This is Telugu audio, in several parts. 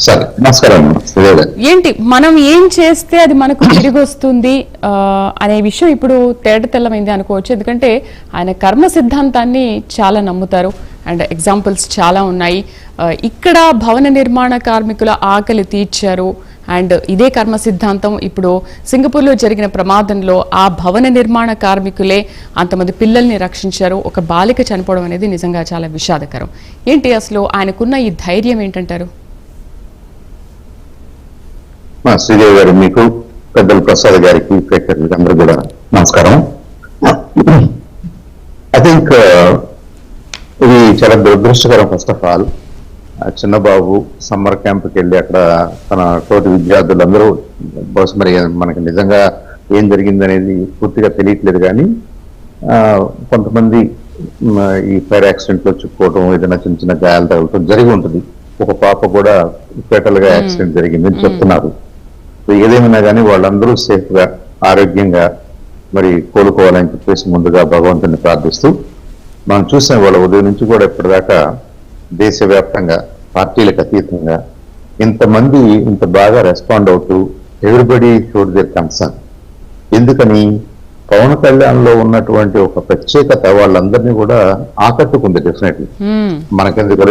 సరే, నమస్కారం. ఏంటి మనం ఏం చేస్తే అది మనకు తిరిగి వస్తుంది అనే విషయం ఇప్పుడు తేట తెల్లమైంది అనుకోవచ్చు. ఎందుకంటే ఆయన కర్మ సిద్ధాంతాన్ని చాలా నమ్ముతారు అండ్ ఎగ్జాంపుల్స్ చాలా ఉన్నాయి. ఇక్కడ భవన నిర్మాణ కార్మికుల ఆకలి తీర్చారు అండ్ ఇదే కర్మ సిద్ధాంతం ఇప్పుడు సింగపూర్లో జరిగిన ప్రమాదంలో ఆ భవన నిర్మాణ కార్మికులే అంతమంది పిల్లల్ని రక్షించారు. ఒక బాలిక చనిపోవడం అనేది నిజంగా చాలా విషాదకరం. ఏంటి అసలు ఆయనకున్న ఈ ధైర్యం ఏంటంటారు? శ్రీదేవి గారు, మీకు పెద్దలు ప్రసాద్ గారికి ప్రేక్షకులకి అందరూ కూడా నమస్కారం. ఐ థింక్ ఇది చాలా దురదృష్టకరం. First of all, Chinnababu summer క్యాంప్కి వెళ్ళి అక్కడ తన తోటి విద్యార్థులందరూ బహుశా మరి మనకి నిజంగా ఏం జరిగింది అనేది పూర్తిగా తెలియట్లేదు. కానీ కొంతమంది ఈ ఫైర్ యాక్సిడెంట్లో చిక్కుకోవటం, ఏదైనా చిన్న చిన్న గాయాలు తగలటం జరిగి ఉంటుంది. ఒక పాప కూడా ఫెటల్ గా యాక్సిడెంట్ జరిగిందని చెప్తున్నారు. ఏదేమైనా కానీ వాళ్ళందరూ సేఫ్ గా ఆరోగ్యంగా మరి కోలుకోవాలని చెప్పేసి ముందుగా భగవంతుని ప్రార్థిస్తూ మనం చూసిన వాళ్ళ ఉదయం నుంచి కూడా ఇప్పటిదాకా దేశవ్యాప్తంగా పార్టీలకు అతీతంగా ఇంతమంది ఇంత బాగా రెస్పాండ్ అవుతూ ఎవ్రీబడి షోడ్ దేర్ కన్సర్న్. ఎందుకని? పవన్ కళ్యాణ్ లో ఉన్నటువంటి ఒక ప్రత్యేకత వాళ్ళందరినీ కూడా ఆకట్టుకుంది. డెఫినెట్లీ మనకెందుకు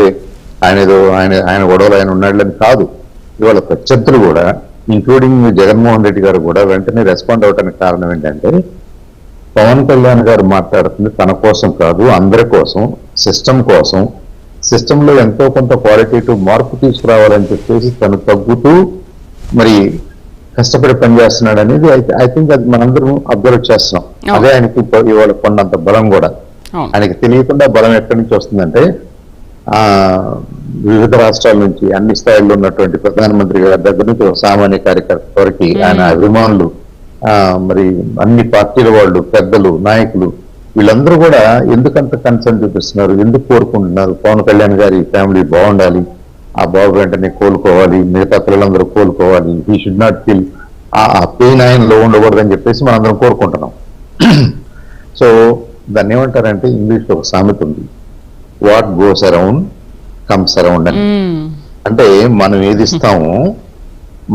ఆయన గొడవలు ఆయన ఉన్నాడని కాదు, ఇవాళ ప్రత్యర్థులు కూడా ఇంక్లూడింగ్ జగన్మోహన్ రెడ్డి గారు కూడా వెంటనే రెస్పాండ్ అవడానికి కారణం ఏంటంటే పవన్ కళ్యాణ్ గారు మాట్లాడుతుంది తన కోసం కాదు, అందరి కోసం, సిస్టమ్ కోసం. సిస్టంలో ఎంతో కొంత క్వాలిటేటివ్ మార్పు తీసుకురావాలని చెప్పేసి తను తగ్గుతూ మరి కష్టపడి పనిచేస్తున్నాడు అనేది ఐ థింక్ అది మనందరం అబ్జర్వ్ చేస్తున్నాం. అదే ఆయనకి ఇవాళ కొండంత బలం కూడా. ఆయనకి తెలియకుండా బలం ఎక్కడి నుంచి వస్తుందంటే వివిధ రాష్ట్రాల నుంచి అన్ని స్థాయిల్లో ఉన్నటువంటి ప్రధానమంత్రి గారి దగ్గర నుంచి ఒక సామాన్య కార్యకర్త వరకు ఆయన అభిమానులు, మరి అన్ని పార్టీల వాళ్ళు, పెద్దలు, నాయకులు, వీళ్ళందరూ కూడా ఎందుకంత కన్సర్న్ చూపిస్తున్నారు, ఎందుకు కోరుకుంటున్నారు? పవన్ కళ్యాణ్ గారి ఫ్యామిలీ బాగుండాలి, ఆ బాబు వెంటనే కోలుకోవాలి, మిగతా పిల్లలందరూ కోలుకోవాలి, హీ షుడ్ నాట్ ఫీల్ ఆ పెయిన్ ఆయనలో ఉండకూడదని చెప్పేసి మనందరం కోరుకుంటున్నాం. సో దాన్ని ఏమంటారంటే ఇంగ్లీష్లో ఒక సామెత ఉంది, what goes around comes around అని. అంటే మనం ఏది ఇస్తామో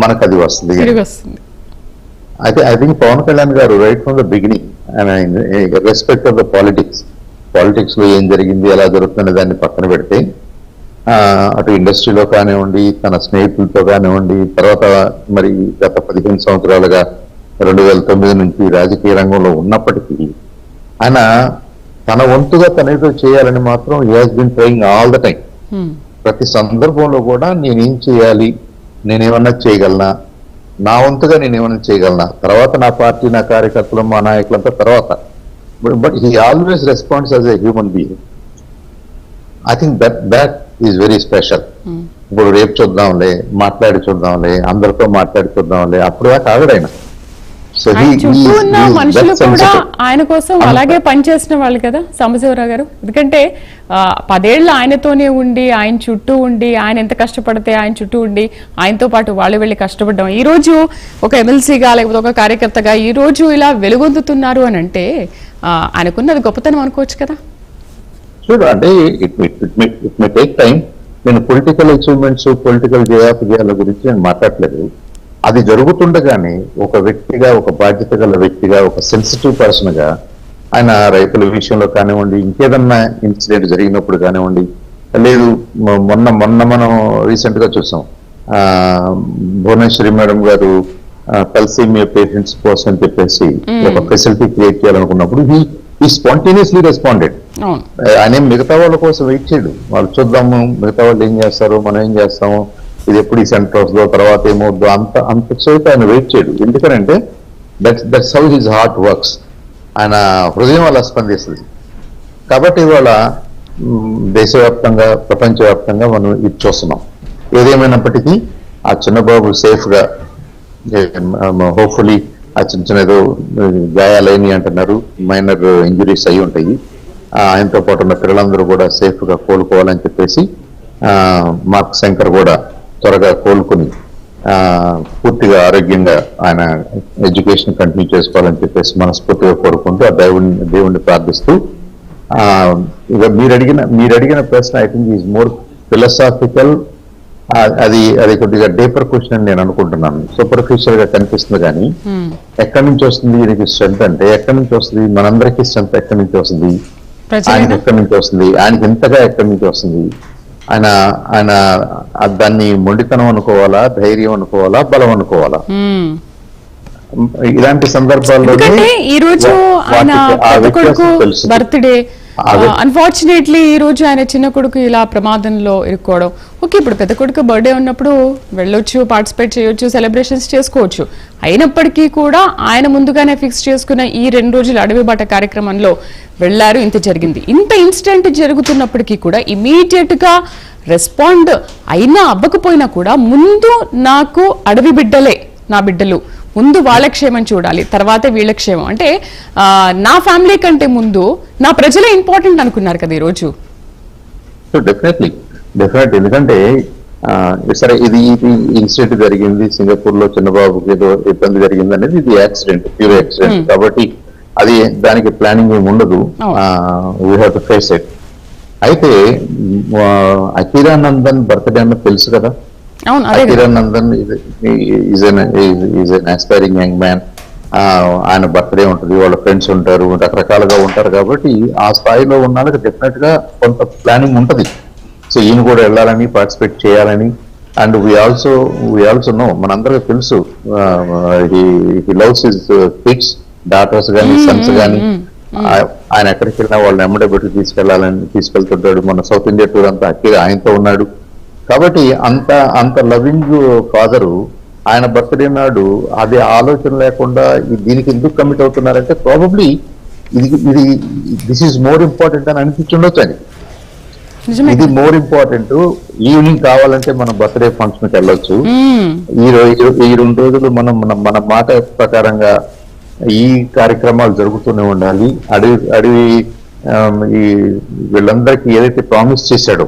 మనకు అది వస్తుంది. అయితే ఐ థింక్ పవన్ కళ్యాణ్ గారు right from the beginning respect of the politics లో ఏం జరిగింది, ఎలా జరుగుతున్న దాన్ని పక్కన పెడితే అటు ఇండస్ట్రీలో కానివ్వండి, తన స్నేహితులతో కానివ్వండి, తర్వాత మరి గత 15 సంవత్సరాలుగా 2009 నుంచి రాజకీయ రంగంలో ఉన్నప్పటికీ ఆయన తన వంతుగా తనేదో చేయాలని మాత్రం he has been trying all the time. ప్రతి సందర్భంలో కూడా నేనేం చేయాలి, నేనేమన్నా చేయగలనా, నా వంతుగా నేనేమన్నా చేయగలనా, తర్వాత నా పార్టీ, నా కార్యకర్తలు, మా నాయకులంతా తర్వాత. But he always responds as a human being. I think that is very special. ఇప్పుడు రేపు చూద్దాంలే, మాట్లాడి చూద్దాంలే, అందరితో మాట్లాడి చూద్దాంలే, అప్పుడు దాకా ఆగడైనా. చుట్టూ ఉన్న మనుషులు కూడా ఆయన కోసం అలాగే పనిచేసిన వాళ్ళు కదా సాంబశివరావు గారు. ఎందుకంటే 10 ఏళ్ళు ఆయనతోనే ఉండి, ఆయన చుట్టూ ఉండి, ఆయన ఎంత కష్టపడితే ఆయన చుట్టూ ఉండి ఆయనతో పాటు వాళ్ళు వెళ్ళి కష్టపడ్డాం. ఈ రోజు ఒక ఎమ్మెల్సీగా లేకపోతే ఒక కార్యకర్తగా ఈ రోజు ఇలా వెలుగొందుతున్నారు అని అంటే ఆయనకున్నది గొప్పతనం అనుకోవచ్చు కదా. చూడు, అంటే ఇట్ మే టేక్ టైం. నేను పొలిటికల్ అచీవ్మెంట్స్, పొలిటికల్ జయాపజయాల గురించి నేను మాట్లాడలేదు. అది జరుగుతుండగానే ఒక వ్యక్తిగా, ఒక బాధ్యత గల వ్యక్తిగా, ఒక సెన్సిటివ్ పర్సన్ గా ఆయన రైతుల విషయంలో కానివ్వండి, ఇంకేదన్నా ఇన్సిడెంట్ జరిగినప్పుడు కానివ్వండి, లేదు మొన్న మనం రీసెంట్ గా చూసాం, భువనేశ్వరి మేడం గారు తలసేమియా పేషెంట్స్ కోసం అని చెప్పేసి ఒక ఫెసిలిటీ క్రియేట్ చేయాలనుకున్నప్పుడు ఈ స్పాంటేనియస్లీ రెస్పాండెడ్. ఆయన మిగతా వాళ్ళ కోసం వెయిట్ చేయడు, వాళ్ళు చూద్దాము మిగతా వాళ్ళు ఏం చేస్తారు, మనం ఏం చేస్తాము, ఇది ఎప్పుడు ఈ సెంటర్స్ లో తర్వాత ఏమవుద్దు, అంతసేపు ఆయన వెయిట్ చేయడు. ఎందుకంటే that's how his heart works. ఆయన హృదయం అలా స్పందిస్తుంది. కాబట్టి ఇవాళ దేశవ్యాప్తంగా, ప్రపంచవ్యాప్తంగా మనం ఇది చూస్తున్నాం. ఏదేమైనప్పటికీ ఆ చిన్నబాబు సేఫ్ గా, హోప్ఫుల్లీ ఆ చిన్న ఏదో గాయాలైన అంటున్నారు, మైనర్ ఇంజురీస్ అయి ఉంటాయి. ఆయనతో పాటు ఉన్న పిల్లలందరూ కూడా సేఫ్ గా కోలుకోవాలని చెప్పేసి మార్క్ శంకర్ కూడా త్వరగా కోలుకుని పూర్తిగా ఆరోగ్యంగా ఆయన ఎడ్యుకేషన్ కంటిన్యూ చేసుకోవాలని చెప్పేసి మనస్ఫూర్తిగా కోరుకుంటూ ఆ దేవుణ్ణి ప్రార్థిస్తూ ఇక మీరు అడిగిన ప్రశ్న I think is more philosophical అది అది కొద్దిగా డీపర్ క్వశ్చన్ అని నేను అనుకుంటున్నాను. సూపర్ఫిషియల్ గా కనిపిస్తుంది కానీ ఎక్కడి నుంచి వస్తుంది దీనికి స్ట్రెంత్ అంటే, ఎక్కడి నుంచి వస్తుంది, మనందరికీ స్ట్రెంత్ ఎక్కడి నుంచి వస్తుంది, ఆయనకి ఎక్కడి నుంచి వస్తుంది, ఆయనకి ఇంతగా ఎక్కడి నుంచి వస్తుంది, ఆయన ఆయన దాన్ని మొండితనం అనుకోవాలా, ధైర్యం అనుకోవాలా, బలం అనుకోవాలా? ఇలాంటి సందర్భాల్లో ఈ రోజు ఆయన పెద్ద కొడుకు బర్త్డే, అన్ఫార్చునేట్లీ ఈ రోజు ఆయన చిన్న కొడుకు ఇలా ప్రమాదంలో ఇరుక్కోవడం. ఓకే, ఇప్పుడు పెద్ద కొడుకు బర్త్డే ఉన్నప్పుడు వెళ్ళొచ్చు, పార్టిసిపేట్ చేయొచ్చు, సెలబ్రేషన్స్ చేసుకోవచ్చు. అయినప్పటికీ కూడా ఆయన ముందుగానే ఫిక్స్ చేసుకున్న ఈ 2 రోజుల అడవి బాట కార్యక్రమంలో వెళ్లారు, ఇంత జరిగింది. ఇంత ఇన్సిడెంట్ జరుగుతున్నప్పటికీ కూడా ఇమీడియట్ గా రెస్పాండ్ అయినా అవ్వకపోయినా కూడా ముందు నాకు అడవి బిడ్డలే నా బిడ్డలు, ముందు వాళ్ళ క్షేమం చూడాలి, తర్వాతే వీళ్ళ క్షేమం, అంటే నా ఫ్యామిలీ కంటే ముందు నా ప్రజలే ఇంపార్టెంట్ అనుకున్నారు కదా ఈరోజు. డెఫినెట్లీ ఎందుకంటే సరే ఇది ఇన్సిడెంట్ జరిగింది సింగపూర్ లో, చిన్నబాబుకి ఏదో ఇబ్బంది జరిగింది అనేది ఇది యాక్సిడెంట్, ప్యూర్ యాక్సిడెంట్ కాబట్టి అది దానికి ప్లానింగ్ ఏమి ఉండదు, we have to face it. అయితే అఖీరా నందన్ బర్త్డే అన్నది తెలుసు కదా. Akira Nandan is an aspiring young man. ఆయన బర్త్డే ఉంటుంది, వాళ్ళ ఫ్రెండ్స్ ఉంటారు, రకరకాలుగా ఉంటారు కాబట్టి ఆ స్థాయిలో ఉన్న వాళ్ళకి డెఫినెట్ గా కొంత ప్లానింగ్ ఉంటుంది. సో ఈయన కూడా వెళ్ళాలని, పార్టిసిపేట్ చేయాలని. అండ్ వీ ఆల్సో నో, మనందరికీ తెలుసు, he loves his kids, daughters కానీ, సన్స్ కానీ. ఆయన ఎక్కడికి వెళ్ళినా వాళ్ళని ఎమ్మడే పెట్టి తీసుకెళ్తుంటాడు. మన సౌత్ ఇండియా టూర్ అంతా అఖీరా ఆయనతో ఉన్నాడు కాబట్టి అంత లవింగ్ ఫాదరు ఆయన బర్త్డే నాడు అదే ఆలోచన లేకుండా దీనికి ఎందుకు కమిట్ అవుతున్నారంటే ప్రాబబ్లీ ఇది దిస్ ఈజ్ మోర్ ఇంపార్టెంట్ అని అనిపించుండొచ్చు అని. ఇది మోర్ ఇంపార్టెంట్. ఈవినింగ్ కావాలంటే మనం బర్త్డే ఫంక్షన్ కి వెళ్ళొచ్చు. ఈ 2 రోజులు మన మాట ప్రకారంగా ఈ కార్యక్రమాలు జరుగుతూనే ఉండాలి. అడవి ఈ వీళ్ళందరికీ ఏదైతే ప్రామిస్ చేశాడో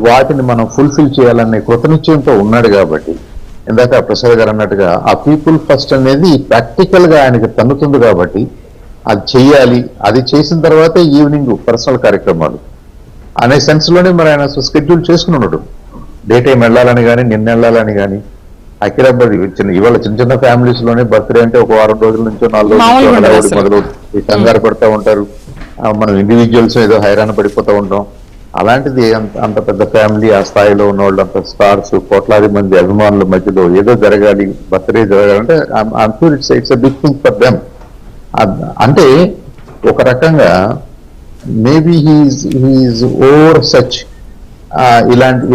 వాటిని మనం ఫుల్ఫిల్ చేయాలనే కృతనిశ్చయంతో ఉన్నాడు కాబట్టి, ఇందాక ప్రసాద్ గారు అన్నట్టుగా ఆ పీపుల్ ఫస్ట్ అనేది ప్రాక్టికల్ గా ఆయనకి తన్నుతుంది కాబట్టి అది చెయ్యాలి. అది చేసిన తర్వాతే ఈవినింగ్ పర్సనల్ కార్యక్రమాలు అనే సెన్స్ లోనే మరి ఆయన షెడ్యూల్ చేసుకుని ఉన్నాడు. డే టైం వెళ్ళాలని కానీ, నిన్న వెళ్ళాలని కానీ. అఖీరా ఇవాళ చిన్న ఫ్యామిలీస్ లోనే బర్త్డే అంటే ఒక 6 రోజుల నుంచో 4 రోజుల నుంచి మొదలవుతుంది, కంగారు పడుతూ ఉంటారు. మనం ఇండివిజువల్స్ ఏదో హైరాణ పడిపోతూ ఉంటాం. అలాంటిది అంత పెద్ద ఫ్యామిలీ, ఆ స్థాయిలో ఉన్న వాళ్ళు, అంత స్టార్స్, కోట్లాది మంది అభిమానుల మధ్యలో ఏదో జరగాలి, బర్త్డే జరగాలంటే it's a big thing for them. అంటే ఒక రకంగా మేబీ హీఈస్ ఓవర్ సచ్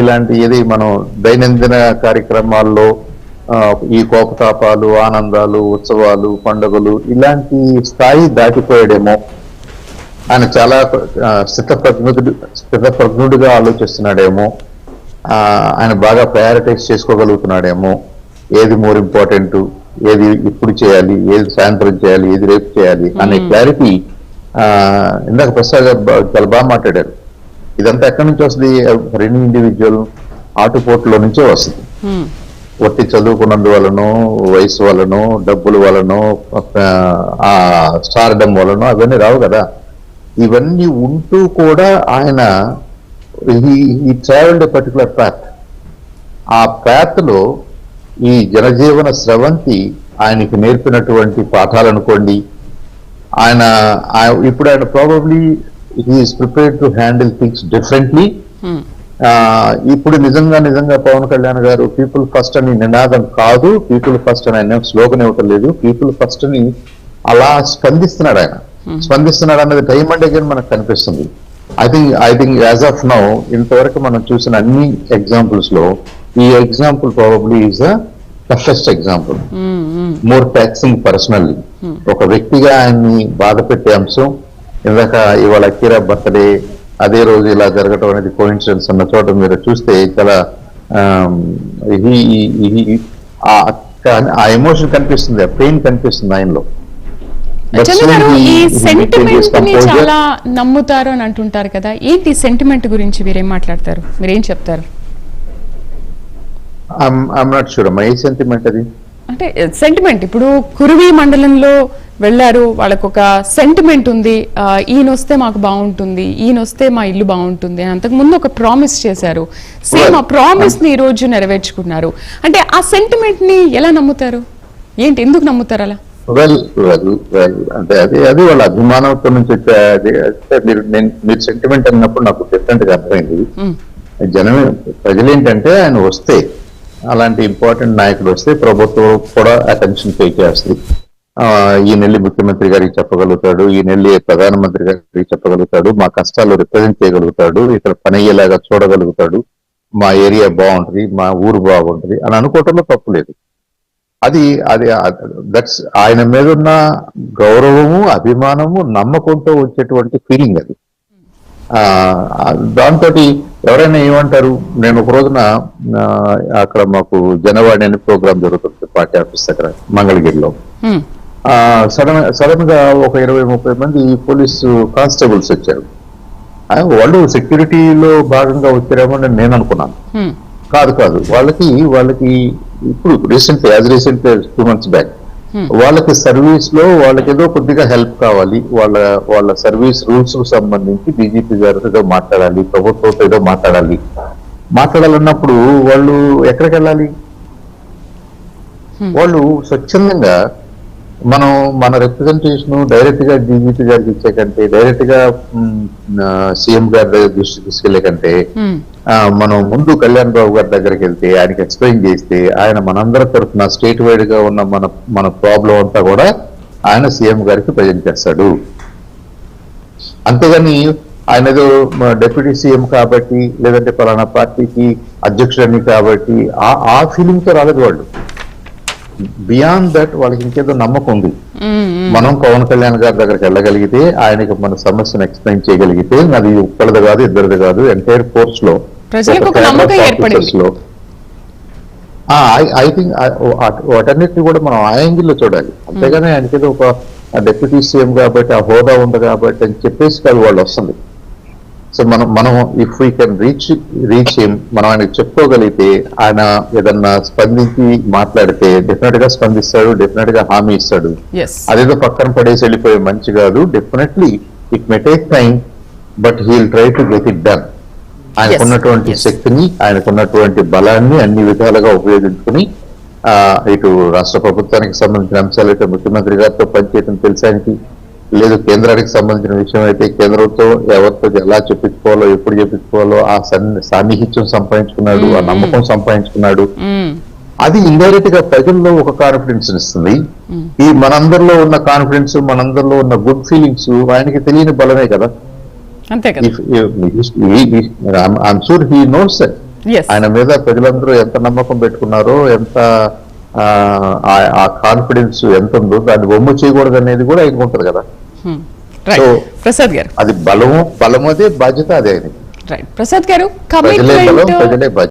ఇలాంటి ఏది మనం దైనందిన కార్యక్రమాల్లో ఈ కోపతాపాలు, ఆనందాలు, ఉత్సవాలు, పండుగలు ఇలాంటి స్థాయి దాటిపోయాడేమో. ఆయన చాలా స్థితప్రజ్ఞుడిగా ఆలోచిస్తున్నాడేమో. ఆయన బాగా ప్రయారిటైజ్ చేసుకోగలుగుతున్నాడేమో. ఏది మోర్ ఇంపార్టెంట్, ఏది ఇప్పుడు చేయాలి, ఏది సాయంత్రం చేయాలి, ఏది రేపు చేయాలి అనే క్లారిటీ ఇందాక ప్రసాద్ గారు చాలా బాగా మాట్లాడారు. ఇదంతా ఎక్కడి నుంచి వస్తుంది? రెనీ ఇండివిజువల్ ఆటుపోట్లో నుంచే వస్తుంది. ఒట్టి చదువుకున్నందువలనో, వయసు వలనో, డబ్బుల వలనో, ఆ స్టార్డమ్ వలనో అవన్నీ రావు కదా. ఇవన్నీ ఉంటూ కూడా ఆయన ఈ ట్రావెల్డ్ ఎ పర్టికులర్ పాత్. ఆ పాత్ లో ఈ జనజీవన స్రవంతి ఆయనకి నేర్పినటువంటి పాఠాలు అనుకోండి. ఇప్పుడు ఆయన probably he's prepared to handle things differently. ఇప్పుడు నిజంగా పవన్ కళ్యాణ్ గారు పీపుల్ ఫస్ట్ అని నినాదం కాదు, పీపుల్ ఫస్ట్ అని ఆయన స్లోగన్ ఇవ్వటం లేదు, పీపుల్ ఫస్ట్ అని అలా స్పందిస్తున్నాడు. ఆయన స్పందిస్తున్నాడు అన్నది టైం అండ్ అగైన్ మనకు కనిపిస్తుంది. I think as of now ఇంతవరకు మనం చూసిన అన్ని ఎగ్జాంపుల్స్ లో ఈ example probably is a toughest example, more taxing personally. ఒక వ్యక్తిగా ఆయన్ని బాధ పెట్టే అంశం. ఇందాక ఇవాళ అఖీరా బర్త్డే అదే రోజు ఇలా జరగటం అనేది కోఇన్సిడెన్స్ అన్న చోట మీరు చూస్తే చాలా ఆ ఎమోషన్ కనిపిస్తుంది, ఆ పెయిన్ కనిపిస్తుంది ఆయనలో. ఈ సెంటిమెంట్ ని చాలా నమ్ముతారు అని అంటుంటారు కదా, ఏంటి సెంటిమెంట్ గురించి మీరేం మాట్లాడతారు, మీరేం చెప్తారు? ఐఎమ్ నాట్ షూర్ అమ్మా, ఏ సెంటిమెంట్ అది? అంటే సెంటిమెంట్ ఇప్పుడు కురువి మండలంలో వెళ్ళారు, వాళ్ళకు ఒక సెంటిమెంట్ ఉంది, ఈయన వస్తే మాకు బాగుంటుంది, ఈయన వస్తే మా ఇల్లు బాగుంటుంది అని అంతకు ముందు ఒక ప్రామిస్ చేశారు. సేమ్ ఆ ప్రామిస్ ని ఈ రోజు నెరవేర్చుకున్నారు. అంటే ఆ సెంటిమెంట్ ని ఎలా నమ్ముతారు? ఏంటి, ఎందుకు నమ్ముతారు అలా? వెల్ అంటే అది వాళ్ళ అభిమానంతో నుంచి వచ్చే మీరు సెంటిమెంట్ అన్నప్పుడు నాకు డిఫరెంట్ గా అర్థమైంది. జనమే ప్రజలేంటంటే ఆయన వస్తే, అలాంటి ఇంపార్టెంట్ నాయకుడు వస్తే ప్రభుత్వం కూడా అటెన్షన్ పే చేస్తుంది. ఈయన వెళ్ళి ముఖ్యమంత్రి గారికి చెప్పగలుగుతాడు, ఈయన వెళ్ళి ప్రధానమంత్రి గారికి చెప్పగలుగుతాడు, మా కష్టాలు రిప్రజెంట్ చేయగలుగుతాడు, ఇక్కడ పని అయ్యేలాగా చూడగలుగుతాడు, మా ఏరియా బాగుంటుంది, మా ఊరు బాగుంటుంది అని అనుకోవటంలో తప్పు లేదు. అది అది దట్స్ ఆయన మీద ఉన్న గౌరవము, అభిమానము, నమ్మకంతో వచ్చేటువంటి ఫీలింగ్ అది. దాంతో ఎవరైనా ఏమంటారు, నేను ఒక రోజున అక్కడ మాకు జనవాణి అనే ప్రోగ్రామ్ జరుగుతుంది పార్టీ ఆఫీస్ దగ్గర మంగళగిరిలో. సడన్ గా ఒక 20-30 మంది పోలీసు కానిస్టేబుల్స్ వచ్చారు. వాళ్ళు సెక్యూరిటీలో భాగంగా వచ్చారేమో నేను అనుకున్నాను. కాదు, వాళ్ళకి ఇప్పుడు రీసెంట్ 2 months బ్యాక్ వాళ్ళకి సర్వీస్ లో వాళ్ళకి ఏదో కొద్దిగా హెల్ప్ కావాలి, వాళ్ళ సర్వీస్ రూల్స్ కు సంబంధించి డీజీపీ గారితో ఏదో మాట్లాడాలి, ప్రభుత్వంతో ఏదో మాట్లాడాలన్నప్పుడు వాళ్ళు ఎక్కడికి వెళ్ళాలి? వాళ్ళు స్వచ్ఛందంగా మన రిప్రజెంటేషన్ డైరెక్ట్ గా డీజీపీ గారికి ఇచ్చే కంటే, డైరెక్ట్ గా సీఎం గారి దగ్గర దృష్టి తీసుకెళ్లే కంటే, మనం ముందు కళ్యాణ్ బాబు గారి దగ్గరికి వెళ్తే ఆయనకి ఎక్స్ప్లెయిన్ చేస్తే, ఆయన మనందరి తరఫున స్టేట్ వైడ్ గా ఉన్న మన ప్రాబ్లం అంతా కూడా ఆయన సీఎం గారికి ప్రజెంట్ చేస్తాడు. అంతేగాని ఆయన ఏదో డిప్యూటీ సీఎం కాబట్టి, లేదంటే పలానా పార్టీకి అధ్యక్షుడని కాబట్టి ఆ ఫీలింగ్ తో రాలేదు వాళ్ళు. బియాండ్ దట్ వాళ్ళకి ఇంకేదో నమ్మకం ఉంది. మనం పవన్ కళ్యాణ్ గారి దగ్గరికి వెళ్ళగలిగితే, ఆయనకి మన సమస్యను ఎక్స్ప్లెయిన్ చేయగలిగితే, అది ఒక్కరిది కాదు, ఇద్దరిది కాదు, ఎంటైర్ ఫోర్స్ లో ఐ థింక్ వాటన్నిటిని కూడా మనం ఆ యాంగిల్లో చూడాలి. అంతేగాని ఆయనకి ఏదో ఒక డిప్యూటీ సీఎం కాబట్టి, ఆ హోదా ఉంది కాబట్టి అని చెప్పేసి కాదు వాళ్ళు వస్తుంది. సో మనం if we can reach him, మనం ఆయనకు చెప్పుకోగలిగితే, ఆయన ఏదన్నా స్పందించి మాట్లాడితే డెఫినెట్ గా స్పందిస్తాడు, డెఫినెట్ గా హామీ ఇస్తాడు. అదేదో పక్కన పడేసి వెళ్ళిపోయే మంచి కాదు. Definitely it may take time, but he will try to get it done. ఆయనకున్నటువంటి శక్తిని, ఆయనకున్నటువంటి బలాన్ని అన్ని విధాలుగా ఉపయోగించుకుని ఇటు రాష్ట్ర ప్రభుత్వానికి సంబంధించిన అంశాలు అయితే ముఖ్యమంత్రి గారితో పనిచేయడం తెలుసు ఆయనకి, లేదు కేంద్రానికి సంబంధించిన విషయం అయితే కేంద్రంతో ఎవరితో ఎలా చెప్పించుకోవాలో, ఎప్పుడు చెప్పించుకోవాలో ఆ సాన్నిహిత్యం సంపాదించుకున్నాడు, ఆ నమ్మకం సంపాదించుకున్నాడు. అది ఇండైరెక్ట్ గా ప్రజల్లో ఒక కాన్ఫిడెన్స్ ఇస్తుంది. ఈ మనందరిలో ఉన్న కాన్ఫిడెన్స్, మనందరిలో ఉన్న గుడ్ ఫీలింగ్స్ ఆయనకి తెలియని బలమే కదా. I'm sure he knows that. ఆయన మీద ప్రజలందరూ ఎంత నమ్మకం పెట్టుకున్నారో, ఎంత ఆ కాన్ఫిడెన్స్ ఎంత ఉందో దాన్ని బొమ్మ చేయకూడదు అనేది కూడా ఆయనకు ఉంటుంది కదా. సో ప్రసాద్ గారు, అది బలం అదే, బాధ్యత అదే ఆయనకి. ప్రసాద్ గారు, ప్రజలే బలం, ప్రజలే బాధ్యత.